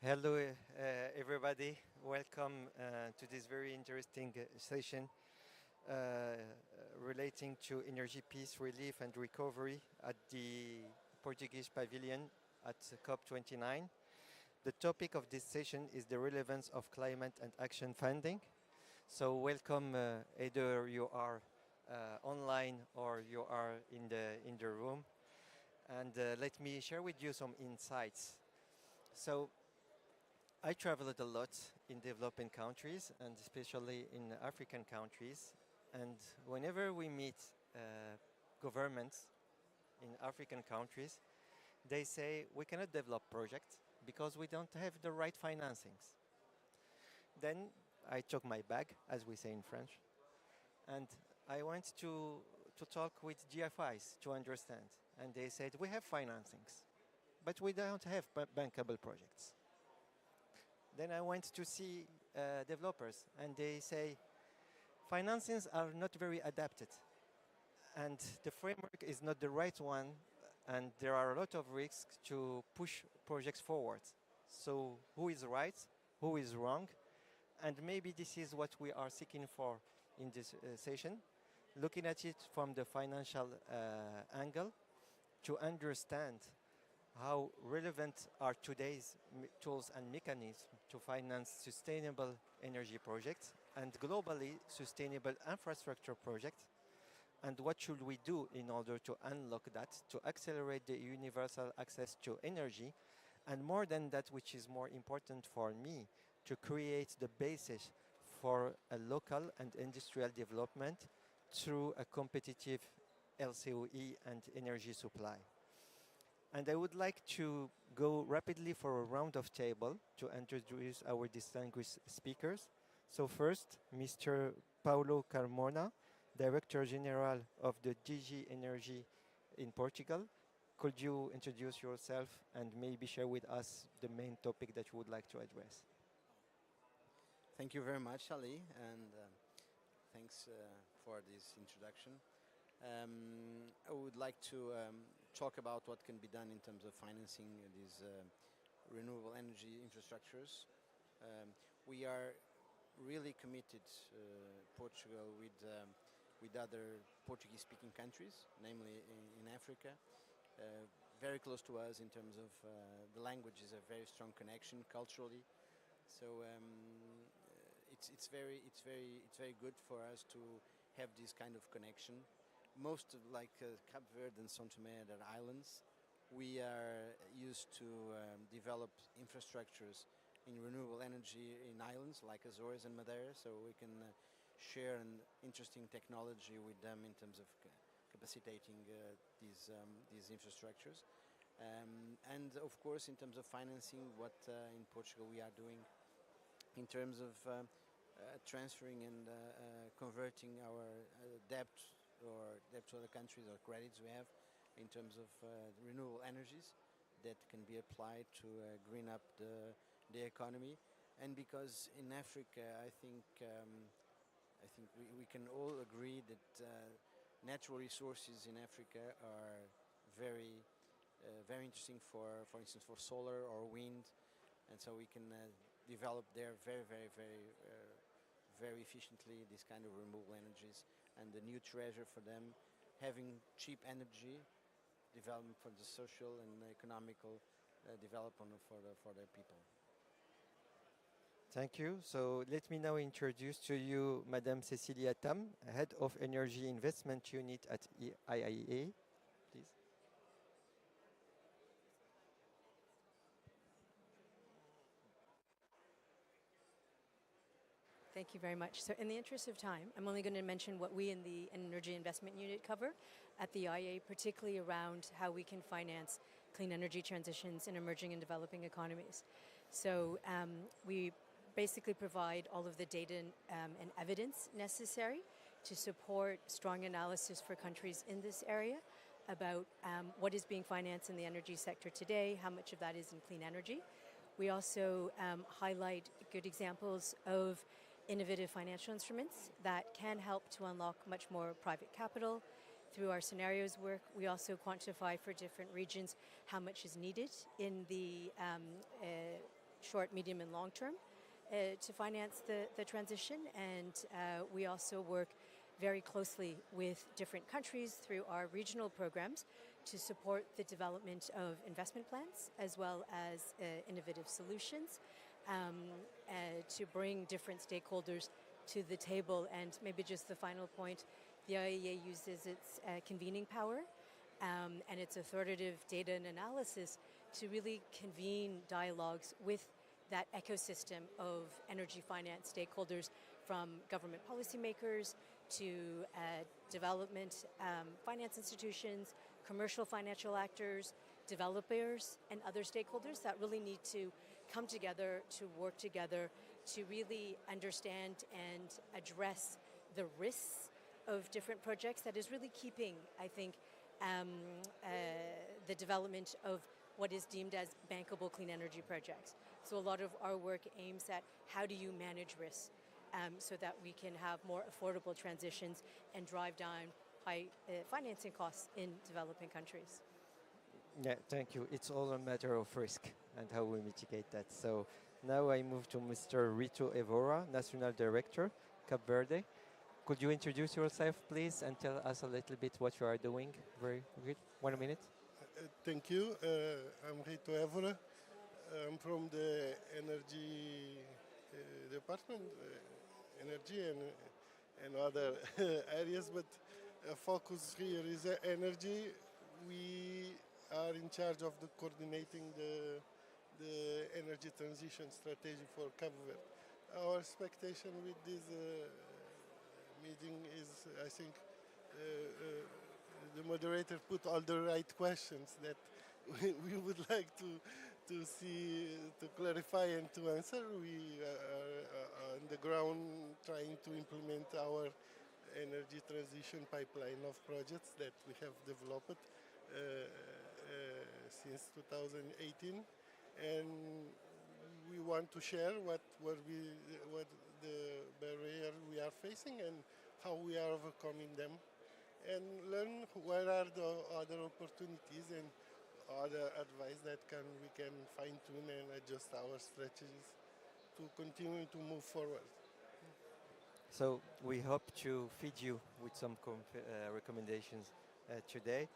Hello, everybody. Welcome to this very interesting session relating to energy peace, relief, and recovery at the Portuguese pavilion at COP29. The topic of this session is the relevance of climate and action funding. So, welcome. Either you are online or you are in the room, and let me share with you some insights. So, I traveled a lot in developing countries and especially in African countries. And whenever we meet governments in African countries, they say we cannot develop projects because we don't have the right financings. Then I took my bag, as we say in French, and I went to talk with GFIs to understand. And they said, we have financings, but we don't have bankable projects. Then I went to see developers, and they say financings are not very adapted, and the framework is not the right one, and there are a lot of risks to push projects forward. So who is right? Who is wrong? And maybe this is what we are seeking for in this session, looking at it from the financial angle to understand how relevant are today's tools and mechanisms to finance sustainable energy projects and globally sustainable infrastructure projects, and what should we do in order to unlock that, to accelerate the universal access to energy, and more than that, which is more important for me, to create the basis for a local and industrial development through a competitive LCOE and energy supply. And I would like to go rapidly for a round of table to introduce our distinguished speakers. So first, Mr. Paulo Carmona, Director General of the DG Energy in Portugal. Could you introduce yourself and maybe share with us the main topic that you would like to address? Thank you very much, Ali, and thanks for this introduction. I would like to talk about what can be done in terms of financing these renewable energy infrastructures. We are really committed, Portugal, with other Portuguese-speaking countries, namely in Africa, very close to us in terms of the language is a very strong connection culturally. So it's very good for us to have this kind of connection. Most of like Cape Verde and Tomé, that are islands, we are used to develop infrastructures in renewable energy in islands like Azores and Madeira, so we can share an interesting technology with them in terms of capacitating these infrastructures. And of course, in terms of financing, what in Portugal we are doing in terms of transferring and converting our debt to other countries or credits we have in terms of renewable energies that can be applied to green up the economy. And because in Africa, I think we can all agree that natural resources in Africa are very interesting for instance, for solar or wind, and so we can develop there very efficiently these kind of renewable energies, and the new treasure for them, having cheap energy development for the social and economical development for their people. Thank you. So let me now introduce to you Madame Cecilia Tam, Head of Energy Investment Unit at IIA. Please. Thank you very much. So in the interest of time, I'm only going to mention what we in the Energy Investment Unit cover at the IA, particularly around how we can finance clean energy transitions in emerging and developing economies. So we basically provide all of the data and evidence necessary to support strong analysis for countries in this area about what is being financed in the energy sector today, how much of that is in clean energy. We also highlight good examples of innovative financial instruments that can help to unlock much more private capital. Through our scenarios work, we also quantify for different regions how much is needed in the short, medium, and long term to finance the transition. And we also work very closely with different countries through our regional programs to support the development of investment plans as well as innovative solutions to bring different stakeholders to the table. And maybe just the final point, the IEA uses its convening power and its authoritative data and analysis to really convene dialogues with that ecosystem of energy finance stakeholders, from government policymakers to development finance institutions, commercial financial actors, developers, and other stakeholders that really need to come together, to work together, to really understand and address the risks of different projects that is really keeping, I think, the development of what is deemed as bankable clean energy projects. So a lot of our work aims at how do you manage risks so that we can have more affordable transitions and drive down high financing costs in developing countries. Yeah, thank you. It's all a matter of risk and how we mitigate that. So now I move to Mr. Rito Evora, National Director, Cape Verde. Could you introduce yourself, please, and tell us a little bit what you are doing? Very good. 1 minute. Thank you. I'm Rito Evora. I'm from the Energy department, Energy and other areas, but focus here is energy. We are in charge of the coordinating the energy transition strategy for Cape Verde. Our expectation with this meeting is, I think, the moderator put all the right questions that we would like to see, to clarify and to answer. We are on the ground trying to implement our energy transition pipeline of projects that we have developed since 2018, and we want to share what the barrier we are facing and how we are overcoming them, and learn where are the other opportunities and other advice that we can fine tune and adjust our strategies to continue to move forward. So we hope to feed you with some recommendations today.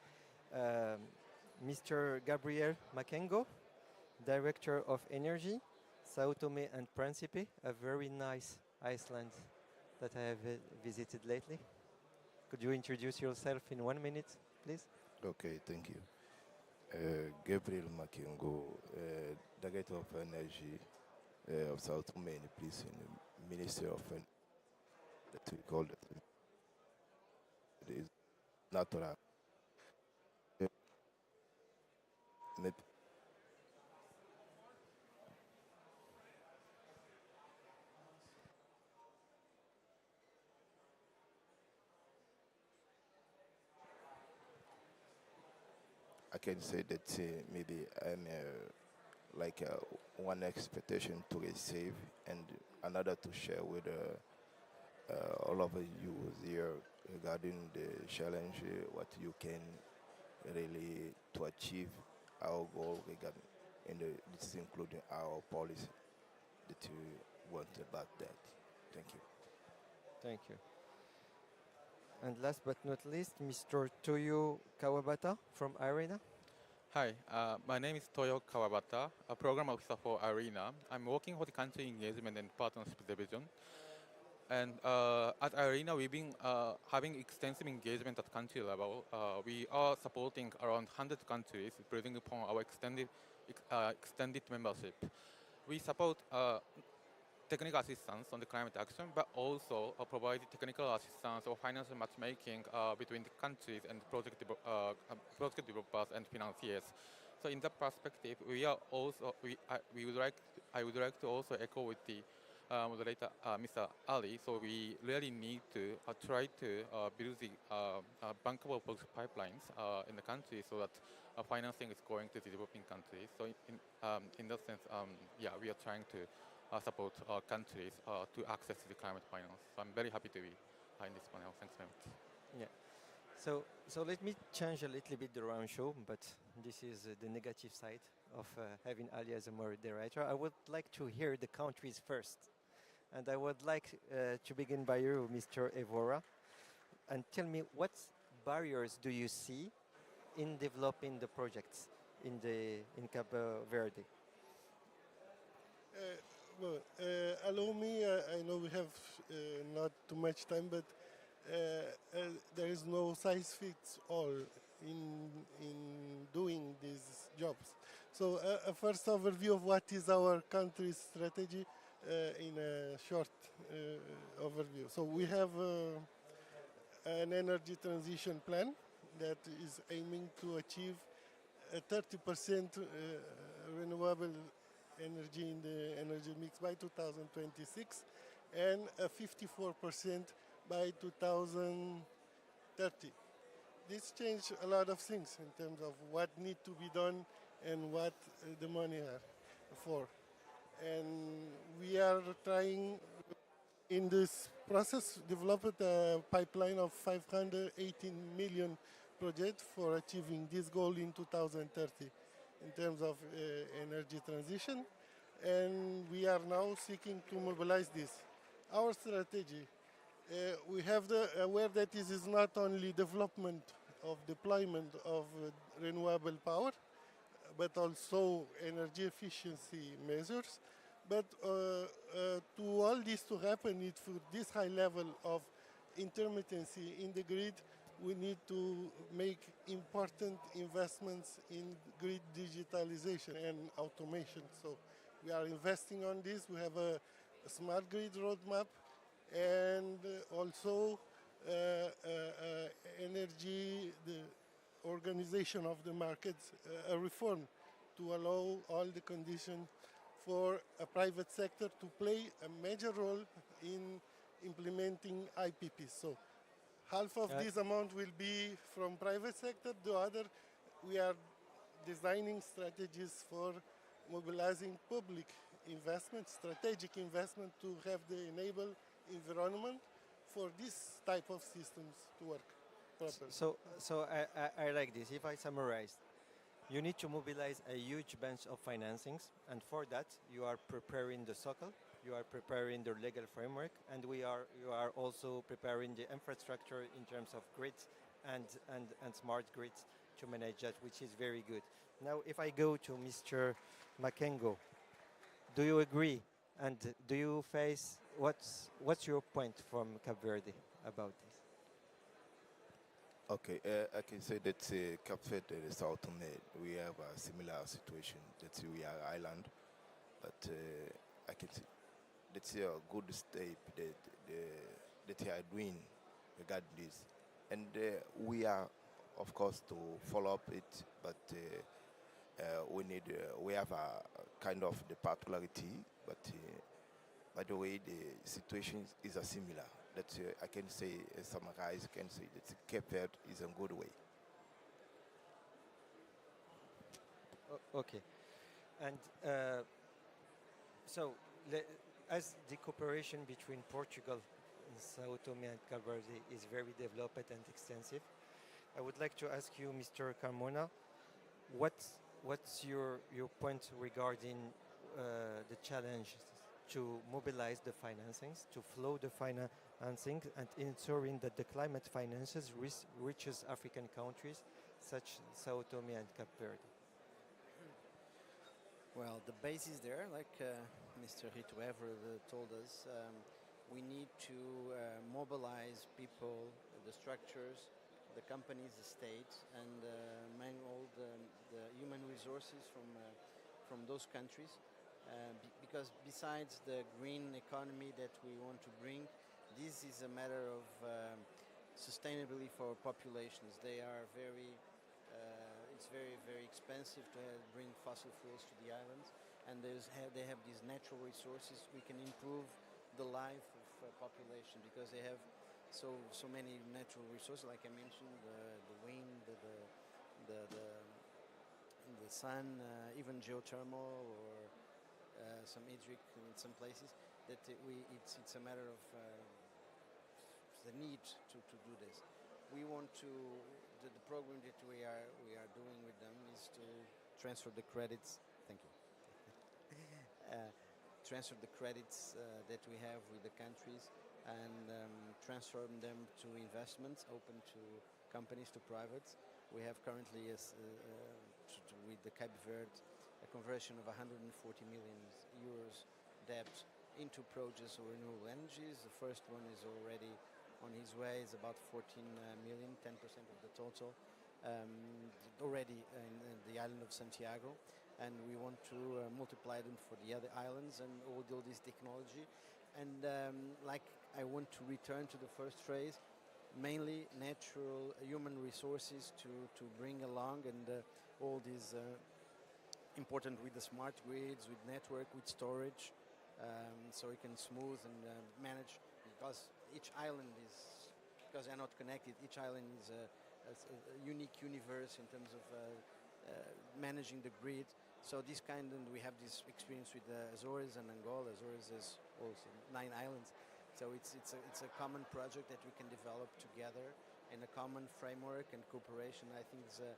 Mr. Gabriel Makengo, Director of Energy, Sao Tomé and Principe, a very nice Iceland that I have visited lately. Could you introduce yourself in 1 minute, please? Okay, thank you. Gabriel Makengo, Director of Energy of Sao Tomé and Principe, Minister of that we call it is natural. I can say that maybe I'm one expectation to receive and another to share with all of you here regarding the challenge, what you can really to achieve our goal regarding, and this is including our policy that you want about that. Thank you. Thank you. And last but not least, Mr. Toyo Kawabata from IRENA. Hi, my name is Toyo Kawabata, a program officer for IRENA. I'm working for the country engagement and partnership division. And at IRENA, we've been having extensive engagement at country level. We are supporting around 100 countries, building upon our extended membership. We support technical assistance on the climate action, but also provide technical assistance or financial matchmaking between the countries and project developers and financiers. So in that perspective, we are also I would like to also echo with the moderator, Mr. Ali. So we really need to try to build the bankable project pipelines in the country so that financing is going to the developing countries. So in that sense, yeah, we are trying to support countries to access the climate finance. So I'm very happy to be in this panel. Thanks very much. Yeah. So let me change a little bit the round show, but this is the negative side of having Ali as a moderator. I would like to hear the countries first. And I would like to begin by you, Mr. Evora, and tell me what barriers do you see in developing the projects in Cabo Verde? Allow me, I know we have not too much time, but there is no size fits all in doing these jobs. So a first overview of what is our country's strategy in a short overview. So we have an energy transition plan that is aiming to achieve a 30% renewable energy in the energy mix by 2026 and a 54% by 2030. This changed a lot of things in terms of what needs to be done and what the money are for. And we are trying in this process developed a pipeline of 518 million projects for achieving this goal in 2030 in terms of energy transition, and we are now seeking to mobilize this. Our strategy, we have the aware that this is not only development of deployment of renewable power, but also energy efficiency measures. But to all this to happen, for this high level of intermittency in the grid, we need to make important investments in grid digitalization and automation. So we are investing on this. We have a smart grid roadmap and also energy, the organization of the markets, a reform to allow all the conditions for a private sector to play a major role in implementing IPPs. So half of this amount will be from private sector. The other, we are designing strategies for mobilizing public investment, strategic investment to have the enable environment for this type of systems to work properly. So I like this. If I summarize, you need to mobilize a huge bunch of financings, and for that you are preparing the SOCL, you are preparing the legal framework, and you are also preparing the infrastructure in terms of grids and smart grids to manage that, which is very good. Now, if I go to Mr. Makengo, do you agree? And do you face what's your point from Cape Verde about this? Okay, I can say that Cape Verde and Sao Tomé, we have a similar situation. That we are island, but I can say that's a good step that they are doing regarding this, and we are, of course, to follow up it, but we have a kind of the particularity, but by the way, the situation is a similar. That I can say, summarize, can say that Cape Verde is a good way. Okay, and so as the cooperation between Portugal and Sao Tome and Cabo Verde is very developed and extensive, I would like to ask you, Mr. Carmona, what's your point regarding the challenge to mobilize the financings, to flow the financing, and ensuring that the climate finances reaches African countries such Sao Tome and Cape Verde? Well, the base is there, like Mr. Ritoever told us. We need to mobilize people, the structures, the companies, the states, and all the human resources from those countries. Because besides the green economy that we want to bring, this is a matter of sustainability for populations. They are it's very, very expensive to bring fossil fuels to the islands, and they have these natural resources. We can improve the life of population because they have so many natural resources, like I mentioned, the wind, the sun, even geothermal or some hydric in some places. That it's a matter of the need to do this. we want to, the program that we are doing with them is to transfer the credits. Thank you. Transfer the credits that we have with the countries and transform them to investments open to companies, to privates. We have currently, with the Cape Verde, a conversion of 140 million euros debt into projects of renewable energies. The first one is already on his way, is about 14 million, 10% of the total, already in the island of Santiago. And we want to multiply them for the other islands and all this technology. And like I want to return to the first phrase, mainly natural human resources to bring along, and all these important with the smart grids, with network, with storage, so we can smooth and manage, because each island is, because they're not connected, each island is a unique universe in terms of managing the grid. So this kind, and we have this experience with Azores and Angola. Azores is also 9 islands. So it's a common project that we can develop together in a common framework and cooperation. I think it's a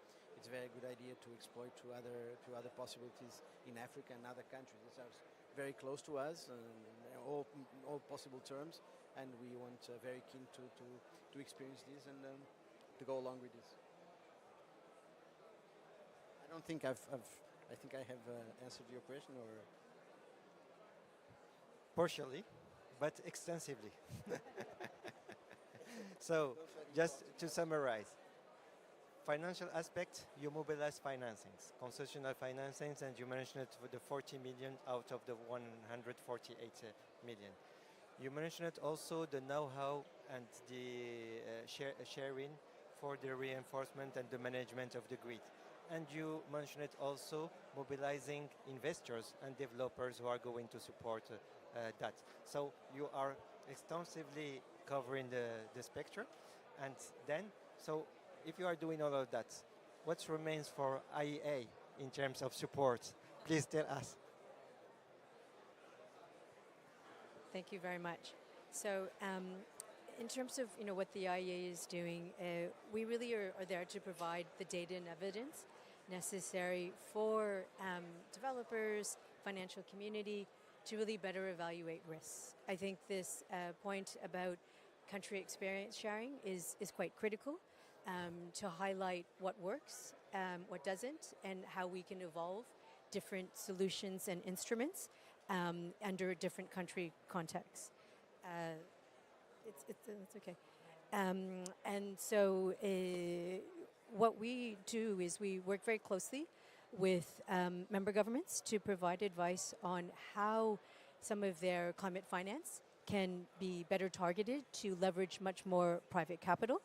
very good idea to exploit to other possibilities in Africa and other countries. It's very close to us, all possible terms, and we want very keen to experience this and to go along with this. I don't think I think I have answered your question, or Partially, but extensively. So, just to summarize, financial aspect, you mobilize financings, concessional financings, and you mentioned it for the 40 million out of the 148 million. You mentioned it also the know-how and the sharing for the reinforcement and the management of the grid. And you mentioned it also mobilizing investors and developers who are going to support that. So you are extensively covering the spectrum. And then, so if you are doing all of that, what remains for IEA in terms of support? Please tell us. Thank you very much. So in terms of what the IEA is doing, we really are there to provide the data and evidence necessary for developers, financial community, to really better evaluate risks. I think this point about country experience sharing is quite critical to highlight what works, what doesn't, and how we can evolve different solutions and instruments under different country contexts. It's okay. And so what we do is we work very closely with member governments to provide advice on how some of their climate finance can be better targeted to leverage much more private capital.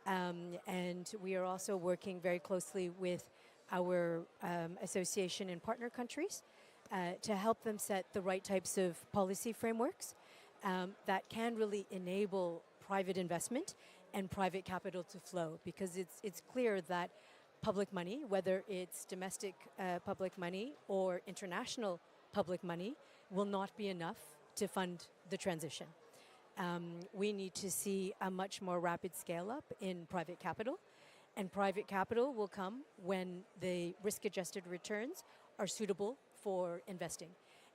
And we are also working very closely with our association and partner countries to help them set the right types of policy frameworks that can really enable private investment and private capital to flow, because it's clear that public money, whether it's domestic public money or international public money, will not be enough to fund the transition. We need to see a much more rapid scale up in private capital, and private capital will come when the risk-adjusted returns are suitable for investing.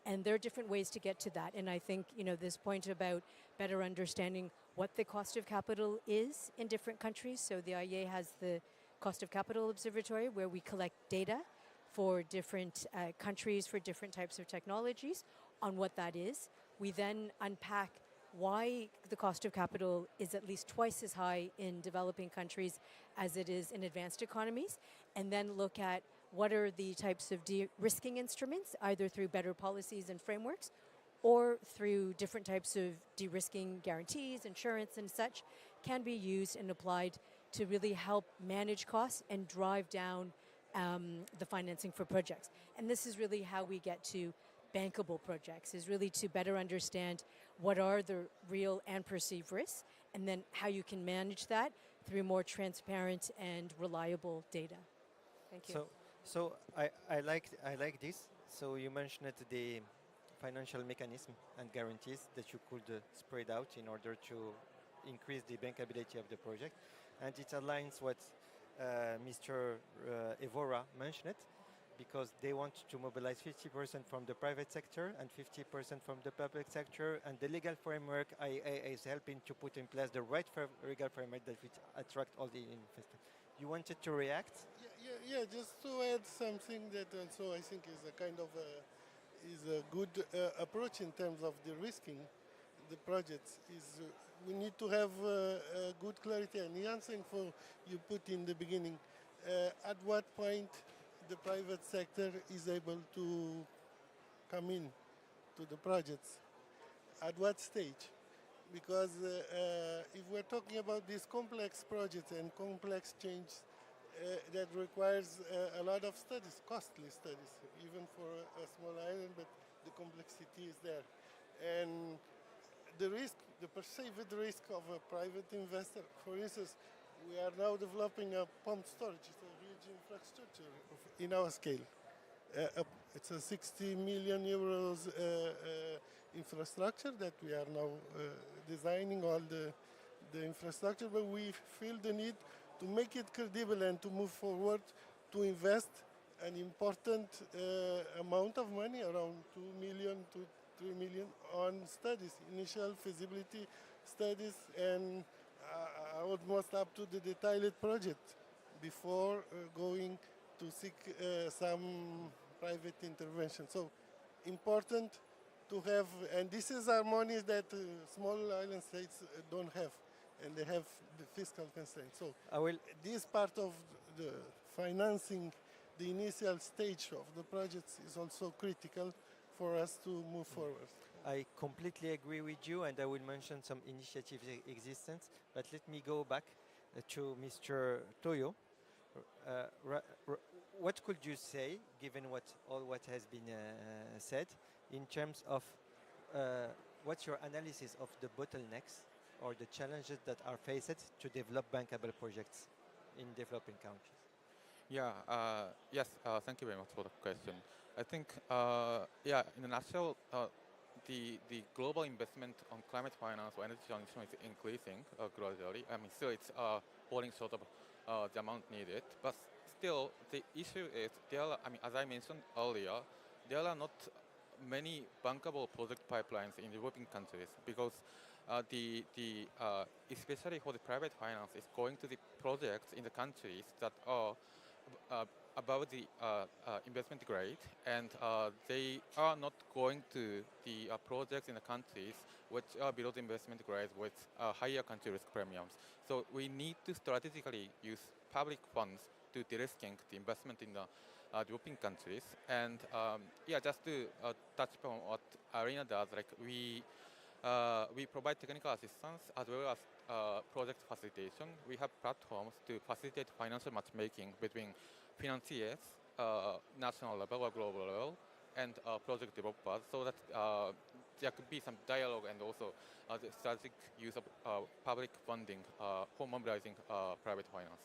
And there are different ways to get to that. And I think, this point about better understanding what the cost of capital is in different countries. So the IEA has the Cost of Capital Observatory, where we collect data for different countries, for different types of technologies, on what that is. We then unpack why the cost of capital is at least twice as high in developing countries as it is in advanced economies, and then look at what are the types of de-risking instruments, either through better policies and frameworks, or through different types of de-risking guarantees, insurance and such, can be used and applied to really help manage costs and drive down the financing for projects. And this is really how we get to bankable projects, is really to better understand what are the real and perceived risks, and then how you can manage that through more transparent and reliable data. Thank you. So I like this. So you mentioned the financial mechanism and guarantees that you could spread out in order to increase the bankability of the project. and it aligns what Mr. Evora mentioned, because they want to mobilize 50% from the private sector and 50% from the public sector, and the legal framework IAA is helping to put in place the right legal framework that will attract all the investment. You wanted to react? Yeah, just to add something that also I think is a kind of a good approach in terms of de-risking the projects. We need to have good clarity, and the answer for you put in the beginning, at what point the private sector is able to come in to the projects, at what stage? Because if we're talking about these complex projects and complex change that requires a lot of studies, costly studies, even for a small island, but the complexity is there. And the risk, the perceived risk of a private investor, for instance, we are now developing a pump storage. It's a huge infrastructure in our scale. It's a 60 million euros infrastructure that we are now designing all the infrastructure, but we feel the need to make it credible and to move forward, to invest an important amount of money, around 2 million to 3 million, on studies, initial feasibility studies, and almost up to the detailed project before going to seek some private intervention. So important to have, and this is our money that small island states don't have, and they have the fiscal constraints. So this part of the financing, the initial stage of the projects, is also critical for us to move forward. I completely agree with you, and I will mention some initiatives existence. But let me go back to Mr. Toyo. What could you say, given what has been said, in terms of what's your analysis of the bottlenecks or the challenges that are faced to develop bankable projects in developing countries? Yes, thank you very much for the question. I think, in a nutshell, the global investment on climate finance or energy transition is increasing gradually. I mean, still it's falling short of the amount needed, but still the issue is as I mentioned earlier, there are not many bankable project pipelines in developing countries, because especially for the private finance, is going to the projects in the countries that are above the investment grade, and they are not going to the projects in the countries which are below the investment grade with higher country risk premiums. So we need to strategically use public funds to de-risking the investment in the developing countries. And just to touch upon what Arena does, like we provide technical assistance as well as project facilitation. We have platforms to facilitate financial matchmaking between financiers, national level or global level, and project developers, so that there could be some dialogue and also the strategic use of public funding for mobilizing private finance.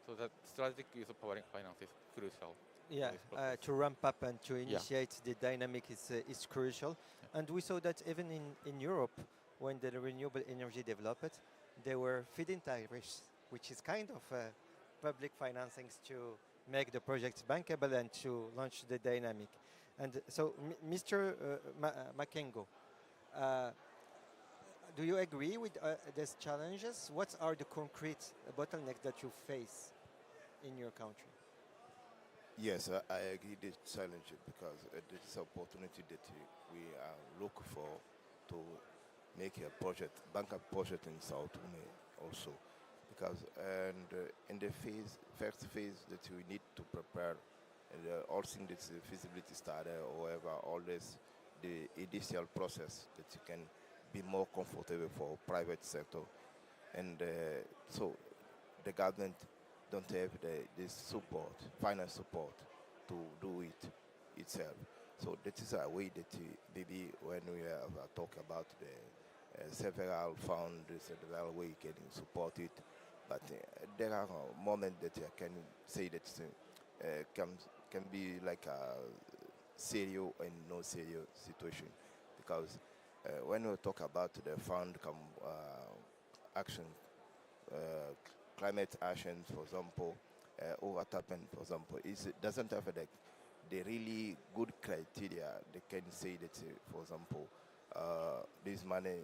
So that strategic use of public finance is crucial. To ramp up and to initiate the dynamic is crucial. And we saw that even in Europe, when the renewable energy developed, there were feed-in tariffs, which is kind of public financings to make the projects bankable and to launch the dynamic. And so, Mr. Makengo, do you agree with these challenges? What are the concrete bottlenecks that you face in your country? Yes, I agree with the challenge, because this opportunity that we are looking for to make a project, bank a project in South Tomé also. Because in the first phase that we need to prepare, all things that's the feasibility study or whatever, all this, the initial process that you can be more comfortable for private sector. And so the government don't have the support, finance support to do it itself. So that is a way that maybe when we have talk about the several funds, several way getting supported, but there are moments that I can say that can be like a serious and no serious situation, because when we talk about the fund action, climate action, for example, or what happened, for example, is it doesn't have the really good criteria. They can say that, for example, this money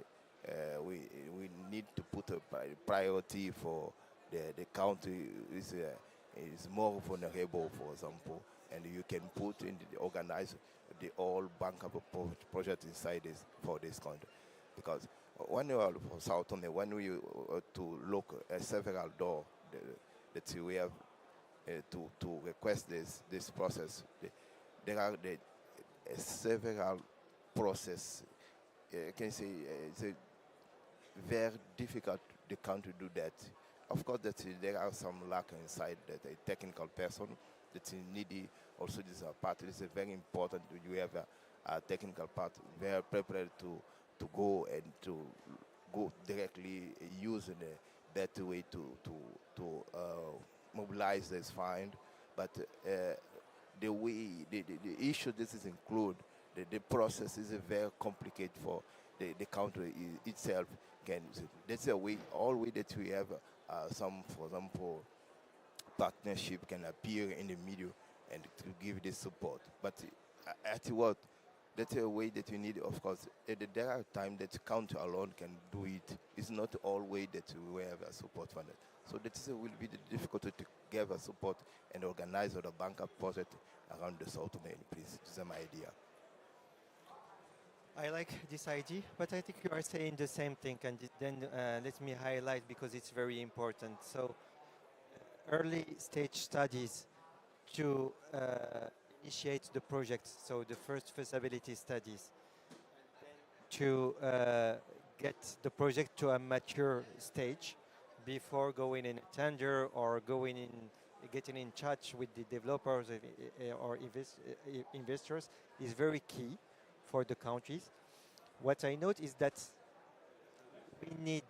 we need to put a priority for the country is more vulnerable, for example, and you can put in the organize the all bankable project inside this for this country, because when you are for South Tomé, when we to look at several doors that we have to request this process, there are several process. I can say it's very difficult the country do that. Of course, that there are some lack inside that a technical person that is needy. Also, this part is very important. You have a technical part very prepared to go and to go directly using a better way to mobilize this fund. But the way the issue this is include the process is very complicated for the country itself. Can that's a way all way that we have some, for example, partnership can appear in the middle and to give this support. But at what that's a way that we need. Of course, there are times that country alone can do it. It's not all way that we have a support for that. So that will be the difficulty to give a support and organize the bank project around the South Main. Please, this is my idea. I like this idea, but I think you are saying the same thing, and then let me highlight because it's very important. So, early stage studies to initiate the project, so the first feasibility studies, to get the project to a mature stage before going in a tender or getting in touch with the developers or investors is very key for the countries. What I note is that we need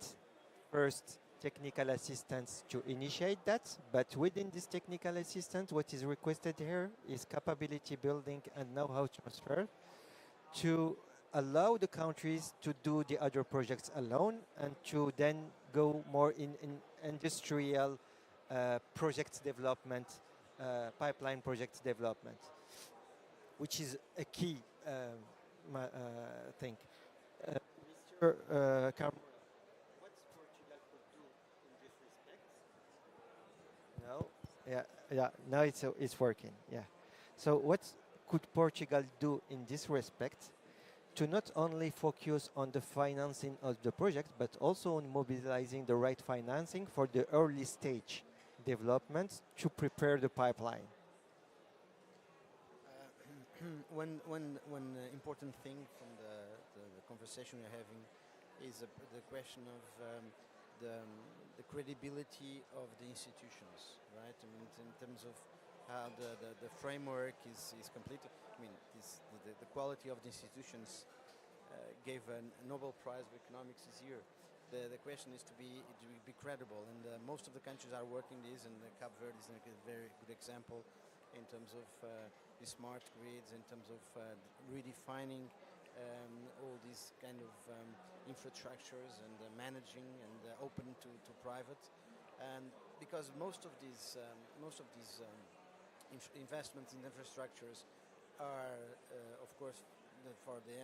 first technical assistance to initiate that, but within this technical assistance, what is requested here is capability building and know-how transfer to allow the countries to do the other projects alone and to then go more in industrial project development, pipeline project development, which is a key thing. Mr. Carmona, what's Portugal could do in this respect? No, yeah, now it's working. Yeah, so what could Portugal do in this respect to not only focus on the financing of the project, but also on mobilizing the right financing for the early stage development to prepare the pipeline? One important thing from the conversation we're having is the question of the credibility of the institutions, right? I mean, in terms of how the framework is complete. I mean, the quality of the institutions gave a Nobel Prize of Economics this year. The question is to be credible, and most of the countries are working this, and Cape Verde is a very good example in terms of the smart grids, in terms of redefining all these kind of infrastructures and managing and open to private, and because most of these investments in infrastructures are of course for the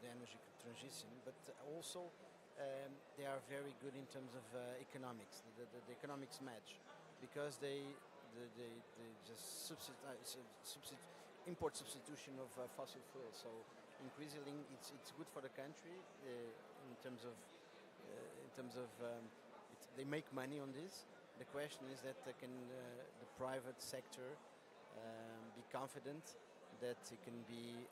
energy transition, but also they are very good in terms of economics. The economics match because they just import substitution of fossil fuels. So increasingly, it's good for the country in terms of they make money on this. The question is that can the private sector be confident that it can be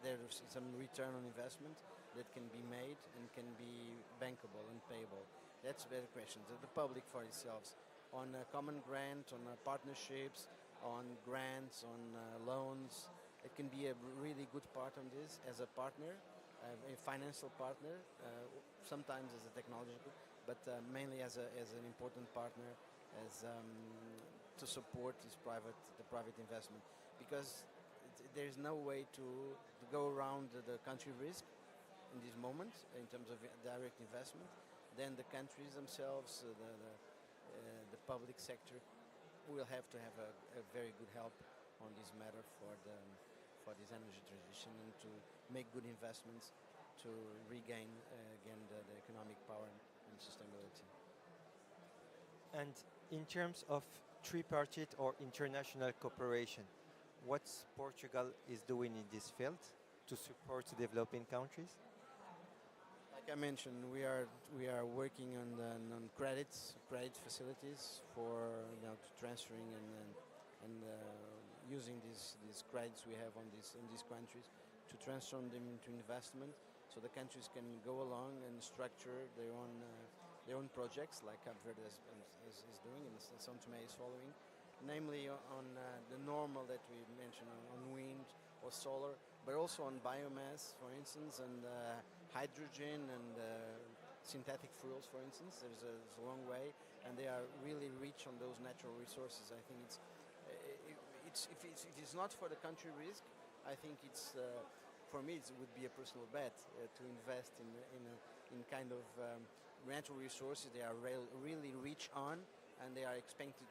there's some return on investment that can be made and can be bankable and payable. That's the question. The public for itself on a common grant, on partnerships, on grants, on loans. It can be a really good part on this as a partner, a financial partner, sometimes as a technological, but mainly as an important partner as to support the private investment, because there's no way to go around the country risk in this moment in terms of direct investment. Then the countries themselves, the public sector will have to have a very good help on this matter for this energy transition and to make good investments to regain again the economic power and sustainability. And in terms of tripartite or international cooperation, what Portugal is doing in this field to support developing countries? Like I mentioned, we are working on credit facilities for transferring and using these credits we have in these countries to transform them into investment, so the countries can go along and structure their own projects, like Verde is doing and São Tomé is following, namely on the normal that we mentioned on wind or solar, but also on biomass, for instance, and hydrogen and synthetic fuels, for instance. There's a long way, and they are really rich on those natural resources. I think if it's not for the country risk, I think it's for me it would be a personal bet to invest in kind of natural resources they are really rich on, and they are expending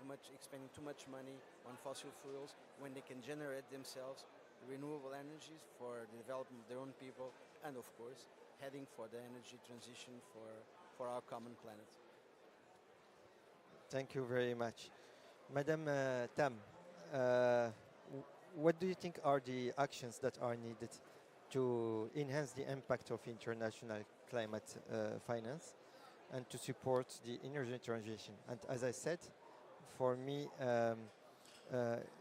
too much money on fossil fuels when they can generate themselves renewable energies for the development of their own people, and of course heading for the energy transition for our common planet. Thank you very much. Madam Tam, what do you think are the actions that are needed to enhance the impact of international climate finance and to support the energy transition? And as I said, for me,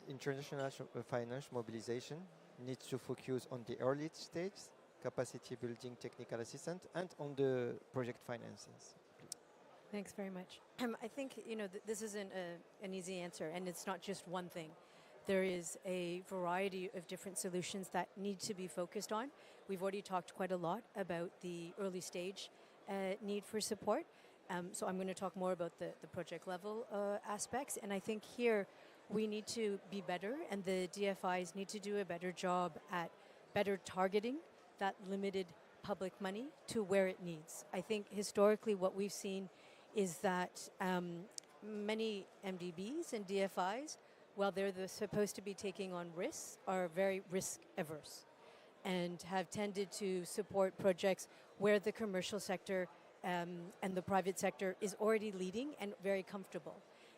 international finance mobilization needs to focus on the early stage, capacity building, technical assistance, and on the project finances. Thanks very much. I think this isn't an easy answer, and it's not just one thing. There is a variety of different solutions that need to be focused on. We've already talked quite a lot about the early stage need for support. So I'm going to talk more about the project level aspects. And I think here we need to be better, and the DFIs need to do a better job at better targeting that limited public money to where it needs. I think historically what we've seen is that many MDBs and DFIs, while they're supposed to be taking on risks, are very risk averse and have tended to support projects where the commercial sector and the private sector is already leading and very comfortable.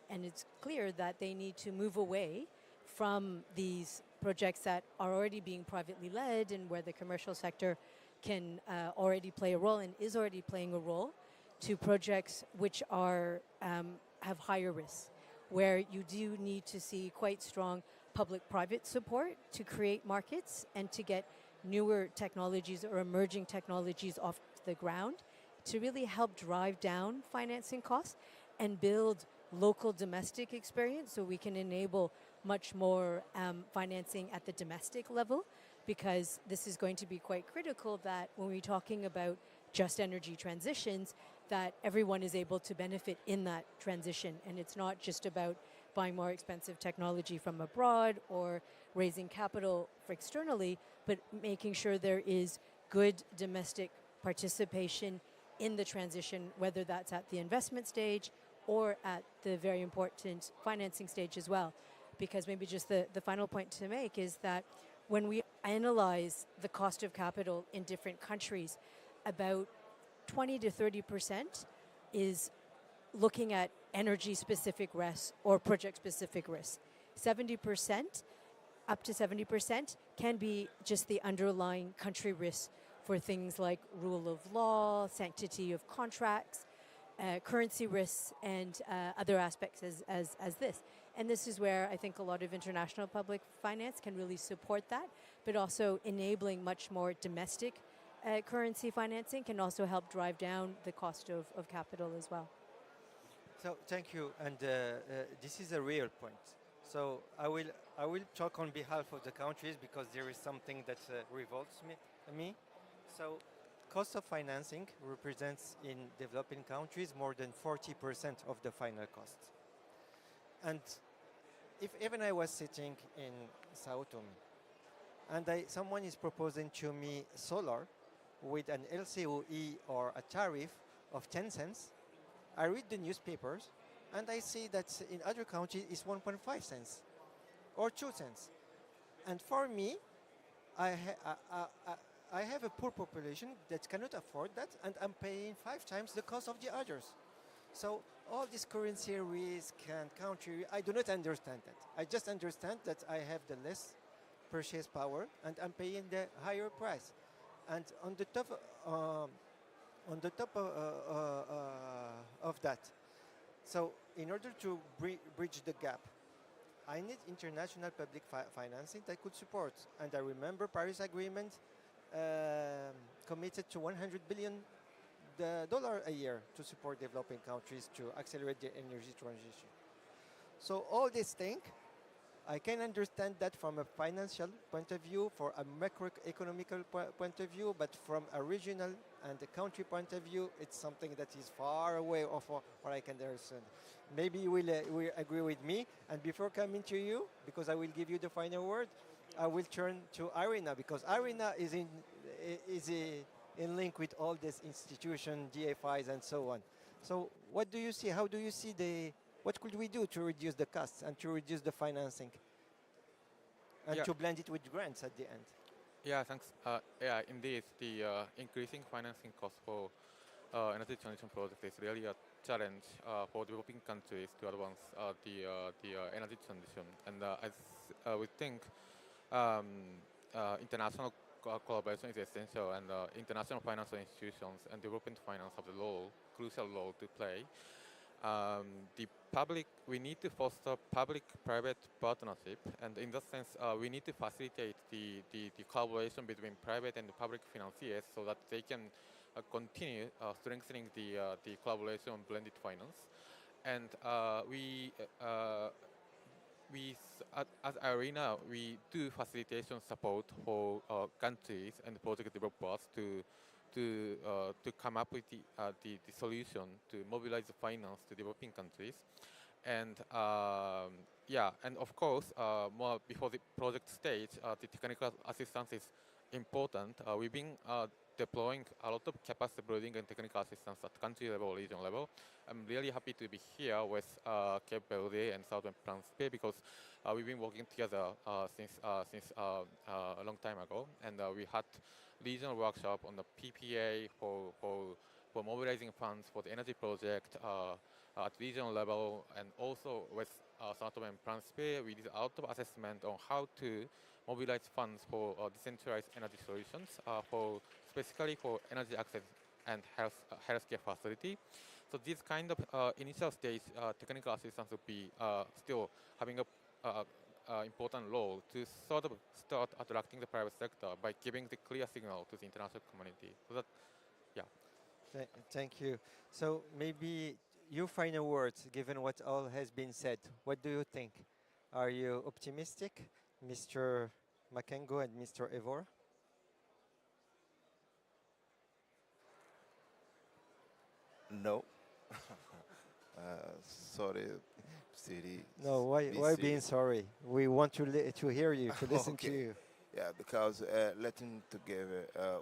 And it's clear that they need to move away from these projects that are already being privately led and where the commercial sector can already play a role and is already playing a role, to projects which are have higher risks, where you do need to see quite strong public-private support to create markets and to get newer technologies or emerging technologies off the ground to really help drive down financing costs and build local domestic experience, so we can enable much more financing at the domestic level, because this is going to be quite critical that when we're talking about just energy transitions, that everyone is able to benefit in that transition. And it's not just about buying more expensive technology from abroad or raising capital for externally, but making sure there is good domestic participation in the transition, whether that's at the investment stage or at the very important financing stage as well. Because maybe just the final point to make is that when we analyze the cost of capital in different countries, about 20 to 30% is looking at energy-specific risks or project-specific risks. 70%, up to 70%, can be just the underlying country risks for things like rule of law, sanctity of contracts, currency risks, and other aspects as this. And this is where I think a lot of international public finance can really support that, but also enabling much more domestic currency financing can also help drive down the cost of capital as well. So thank you, and this is a real point. So I will talk on behalf of the countries because there is something that revolts me. So cost of financing represents in developing countries more than 40% of the final cost. And if even I was sitting in Sao Tome and someone is proposing to me solar with an LCOE or a tariff of 10 cents, I read the newspapers And I see that in other countries it's 1.5 cents or 2 cents. And for me, I have a poor population that cannot afford that, and I'm paying 5 times the cost of the others. So all this currency risk and country, I do not understand that. I just understand that I have the less purchase power, and I'm paying the higher price. And on the top, of that, so in order to bridge the gap, I need international public financing that could support. And I remember Paris Agreement committed to $100 billion a year to support developing countries to accelerate their energy transition. So all these things, I can understand that from a financial point of view, for a macroeconomical point of view, but from a regional and a country point of view, it's something that is far away of what I can understand. Maybe you will agree with me. And before coming to you, because I will give you the final word, I will turn to Irina, because Irina is in link with all these institutions, DFIs, and so on. So what do you see? How do you see what could we do to reduce the costs and to reduce the financing and to blend it with grants at the end? Yeah, thanks. Yeah, indeed, the increasing financing costs for energy transition projects is really a challenge for developing countries to advance the energy transition. And we think international collaboration is essential, and international financial institutions and development finance have the crucial role to play. We need to foster public-private partnership, and in that sense, we need to facilitate the collaboration between private and public financiers so that they can continue strengthening the collaboration on blended finance. And as Irina, we do facilitation support for countries and project developers to come up with the solution to mobilize the finance to developing countries. And and of course, more before the project stage, the technical assistance is important. We've been deploying a lot of capacity building and technical assistance at country level, region level. I'm really happy to be here with Cape Verde and Southern Principe, because we've been working together since a long time ago, and we had regional workshop on the PPA for mobilizing funds for the energy project at regional level, and also with Southern Principe, we did a lot of assessment on how to mobilize funds for decentralized energy solutions, specifically for energy access and healthcare facility. So this kind of initial stage technical assistance will be still having a important role to sort of start attracting the private sector by giving the clear signal to the international community. So that, yeah. Thank you. So maybe your final words, given what all has been said. What do you think? Are you optimistic, Mr. Makengo and Mr. Evora? No. Sorry, Siri. No, why being sorry? We want to hear you, to listen to you. Yeah, because letting to give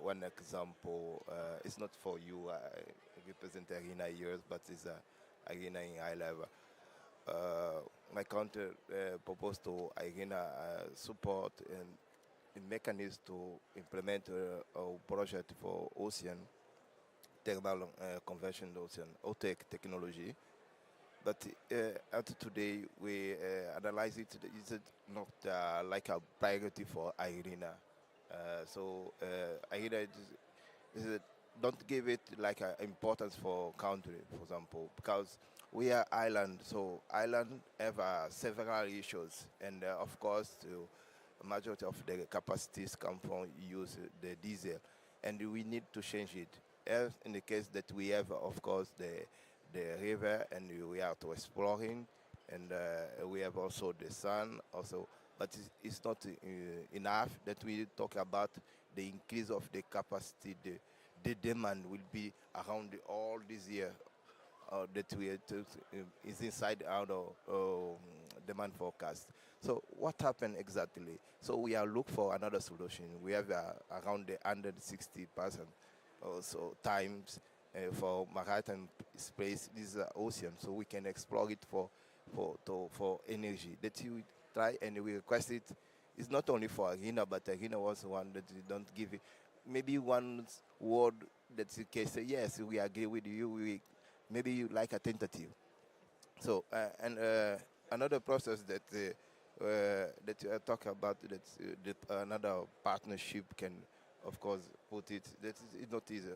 one example, it's not for you. I represent Arena years, but it's Arena in high level. My country proposed to Arena support and a mechanism to implement a project for ocean thermal conversion ocean OTEC technology. But until today, we analyze it. Is it not like a priority for IRENA? So IRENA don't give it like importance for country, for example, because we are island. So island have several issues, and of course, the majority of the capacities come from use the diesel, and we need to change it. As in the case that we have, of course, the river, and we are to exploring, and we have also the sun also, but it's not enough that we talk about the increase of the capacity. The demand will be around all this year that we is inside our demand forecast. So what happened exactly? So we are looking for another solution. We have around the 160% also times for maritime space. This is the ocean, so we can explore it for energy. That you try and we request it. It's not only for Arena, but Arena was one that you don't give it. Maybe one word that you can say, yes, we agree with you. Maybe you like a tentative. So, another process that you talk about, that another partnership can, of course, put it. That is not easy.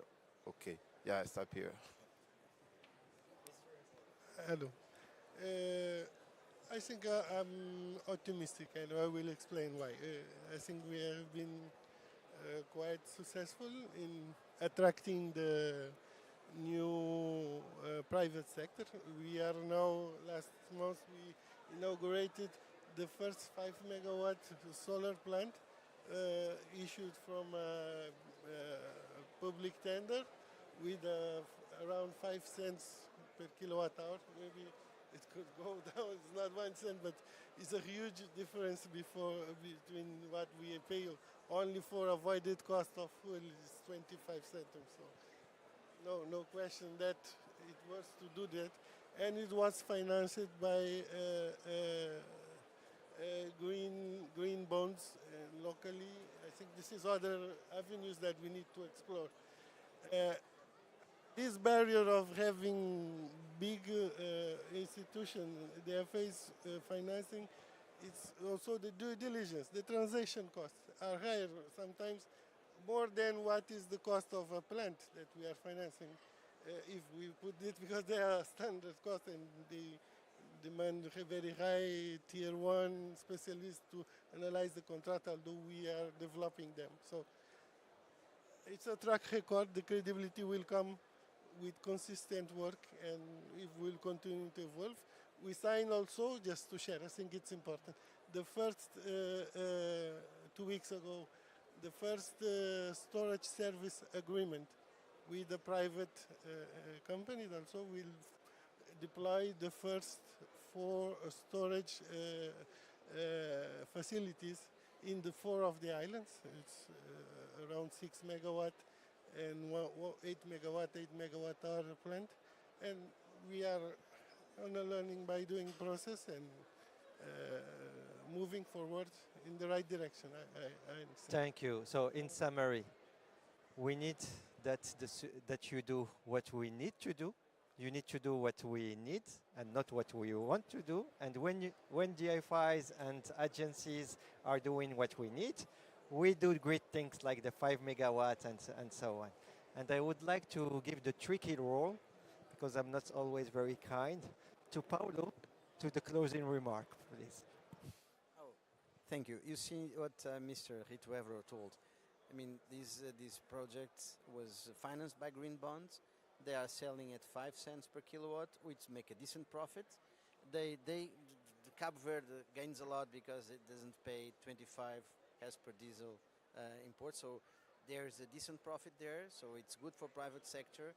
Okay, yeah, I stop here. Hello. I think I'm optimistic, and I will explain why. I think we have been quite successful in attracting the new private sector. We are now, last month, we inaugurated the first 5 megawatt solar plant issued from a public tender with around 5 cents per kilowatt hour. Maybe it could go down, it's not 1 cent, but it's a huge difference between what we pay only for avoided cost of fuel is 25 cents. So no question that it was to do that. And it was financed by green bonds locally. I think this is other avenues that we need to explore. This barrier of having big institutions, they face financing, it's also the due diligence. The transaction costs are higher, sometimes more than what is the cost of a plant that we are financing. If we put it, because they are standard costs and they demand a very high tier 1 specialists to analyze the contract, although we are developing them. So it's a track record. The credibility will come with consistent work, and it will continue to evolve. We sign also, just to share, I think it's important, the first, 2 weeks ago, the first storage service agreement with a private company that also will deploy the first 4 storage facilities in the 4 of the islands. It's around 6 megawatt and 8 megawatt hour plant. And we are on a learning by doing process and moving forward in the right direction. I understand. Thank you. So in summary, we need that you do what we need to do. You need to do what we need and not what we want to do. And when DFIs and agencies are doing what we need, we do great things like the 5 megawatts and so on. And I would like to give the tricky role, because I'm not always very kind, to Paulo to the closing remark, please. Oh, thank you. You see what Mr. Rituevro told. I mean, this project was financed by green bonds. They are selling at 5 cents per kilowatt, which make a decent profit. The Cabo Verde gains a lot because it doesn't pay 25 as per diesel import. So there's a decent profit there. So it's good for private sector.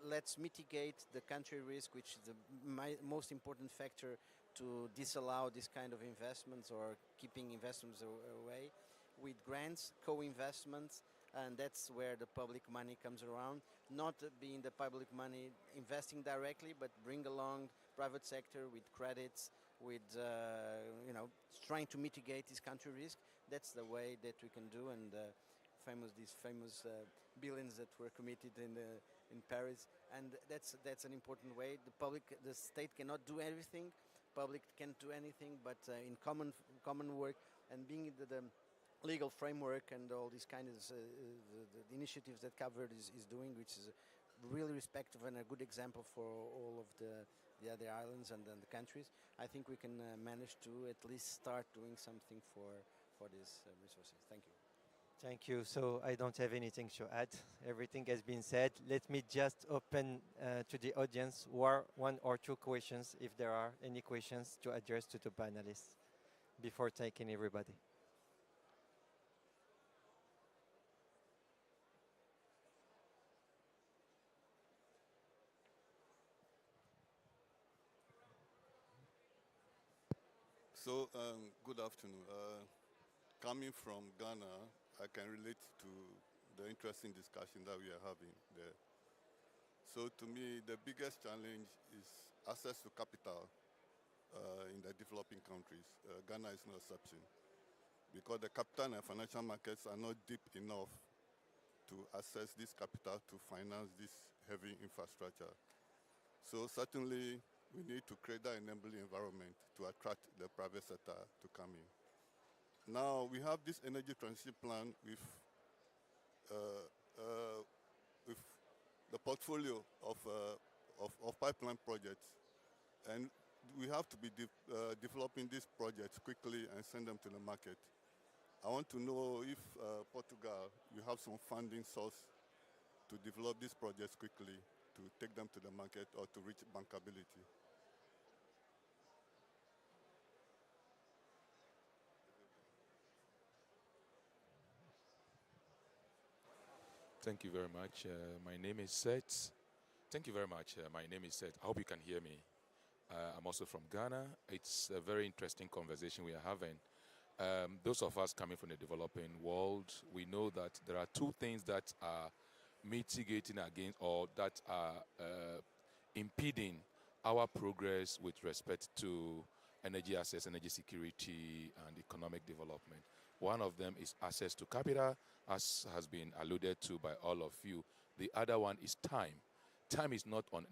Let's mitigate the country risk, which is the most important factor to disallow this kind of investments or keeping investments away, with grants, co-investments, and that's where the public money comes around. Not being the public money investing directly, but bring along private sector with credits, with trying to mitigate this country risk. That's the way that we can do, and these famous billions that were committed in Paris, and that's an important way. The state cannot do everything, public can't do anything, but in common work and being the legal framework and all these kind of the initiatives that Cabo Verde is doing, which is really respectful and a good example for all of the other islands and the countries. I think we can manage to at least start doing something for these resources. Thank you. Thank you. So I don't have anything to add. Everything has been said. Let me just open to the audience one or two questions, if there are any questions to address to the panelists before taking everybody. So, good afternoon. Coming from Ghana, I can relate to the interesting discussion that we are having there. So to me, the biggest challenge is access to capital in the developing countries. Ghana is no exception, because the capital and financial markets are not deep enough to access this capital to finance this heavy infrastructure. So certainly, we need to create that enabling environment to attract the private sector to come in. Now, we have this energy transition plan with the portfolio of pipeline projects. And we have to be developing these projects quickly and send them to the market. I want to know if Portugal, you have some funding source to develop these projects quickly, to take them to the market or to reach bankability. Thank you very much. My name is Seth. Thank you very much. My name is Seth. I hope you can hear me. I'm also from Ghana. It's a very interesting conversation we are having. Those of us coming from the developing world, we know that there are two things that are mitigating against or that are impeding our progress with respect to energy access, energy security, and economic development. One of them is access to capital, as has been alluded to by all of you. The other one is time. Time is not on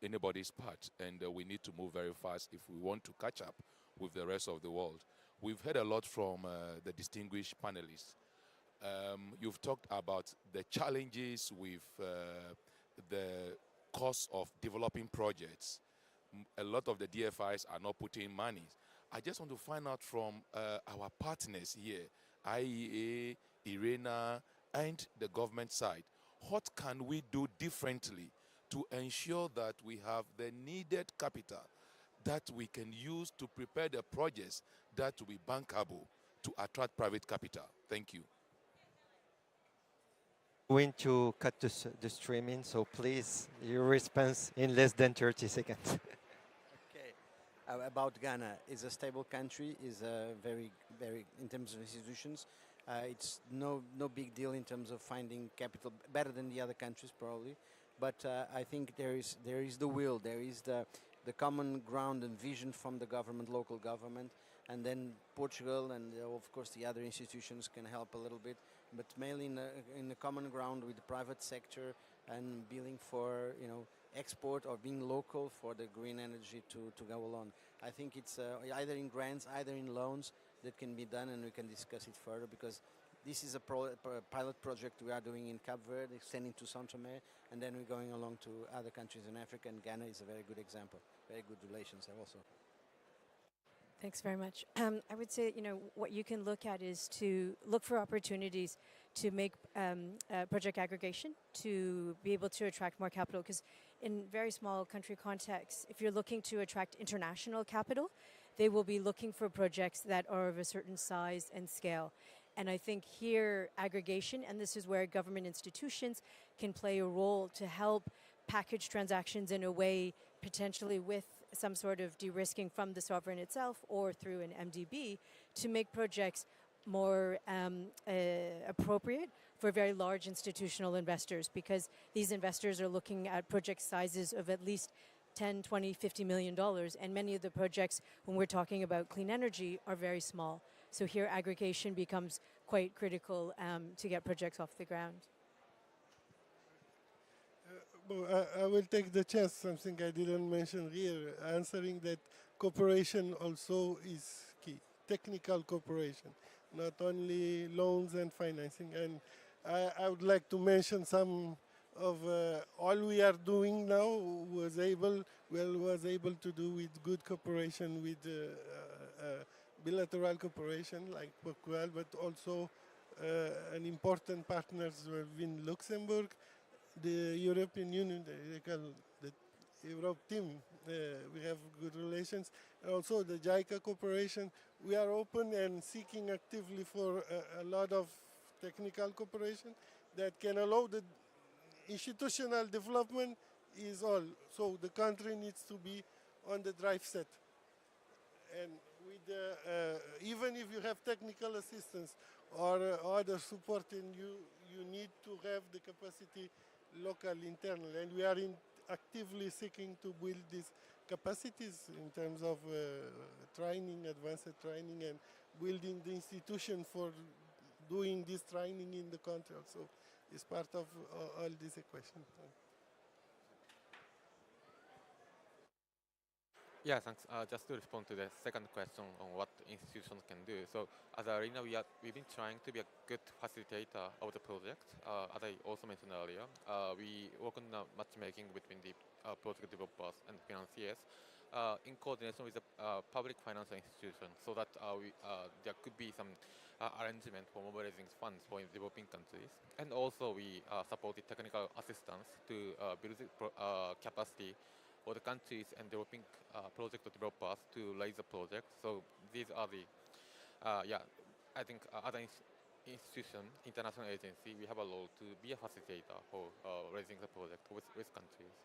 anybody's part, and we need to move very fast if we want to catch up with the rest of the world. We've heard a lot from the distinguished panelists. You've talked about the challenges with the cost of developing projects. A lot of the DFIs are not putting money. I just want to find out from our partners here, IEA, IRENA, and the government side, what can we do differently to ensure that we have the needed capital that we can use to prepare the projects that will be bankable to attract private capital? Thank you. Going to cut the streaming, so please, your response in less than 30 seconds. About Ghana, is a stable country, is very, in terms of institutions, it's no big deal in terms of finding capital, better than the other countries probably, but I think there is the will, there is the common ground and vision from the government, local government, and then Portugal and of course the other institutions can help a little bit, but mainly in the common ground with the private sector and billing for, export or being local for the green energy to go along. I think it's either in grants, either in loans that can be done, and we can discuss it further, because this is a pilot project we are doing in Cape Verde, extending to Tomé, and then we're going along to other countries in Africa, and Ghana is a very good example. Very good relations there also. Thanks very much. I would say, what you can look at is to look for opportunities to make project aggregation, to be able to attract more capital, because in very small country contexts, if you're looking to attract international capital, they will be looking for projects that are of a certain size and scale. And I think here, aggregation, and this is where government institutions can play a role to help package transactions in a way, potentially with some sort of de-risking from the sovereign itself or through an MDB, to make projects more appropriate for very large institutional investors, because these investors are looking at project sizes of at least 10, 20, $50 million, and many of the projects, when we're talking about clean energy, are very small. So here aggregation becomes quite critical to get projects off the ground. I will take the chance, something I didn't mention here, answering that cooperation also is key, technical cooperation, not only loans and financing. And I would like to mention some of all we are doing now was able to do with good cooperation with bilateral cooperation like Portugal, but also an important partners in Luxembourg, the European Union, the Europe team, we have good relations, and also the JICA cooperation. We are open and seeking actively for a lot of technical cooperation that can allow the institutional development is all. So the country needs to be on the drive set. And with even if you have technical assistance or other support, and you need to have the capacity local, internal, and we are actively seeking to build these capacities in terms of training, advanced training, and building the institution for doing this training in the country also is part of all this equation. Yeah, thanks. Just to respond to the second question on what institutions can do. So as Arena, we've been trying to be a good facilitator of the project. As I also mentioned earlier, we work on matchmaking between the project developers and financiers in coordination with the public financial institutions, so that there could be some arrangement for mobilizing funds for developing countries. And also we supported technical assistance to build the capacity for the countries and developing project developers to raise the project. So these are the, I think other institution, international agency, we have a role to be a facilitator for raising the project with countries.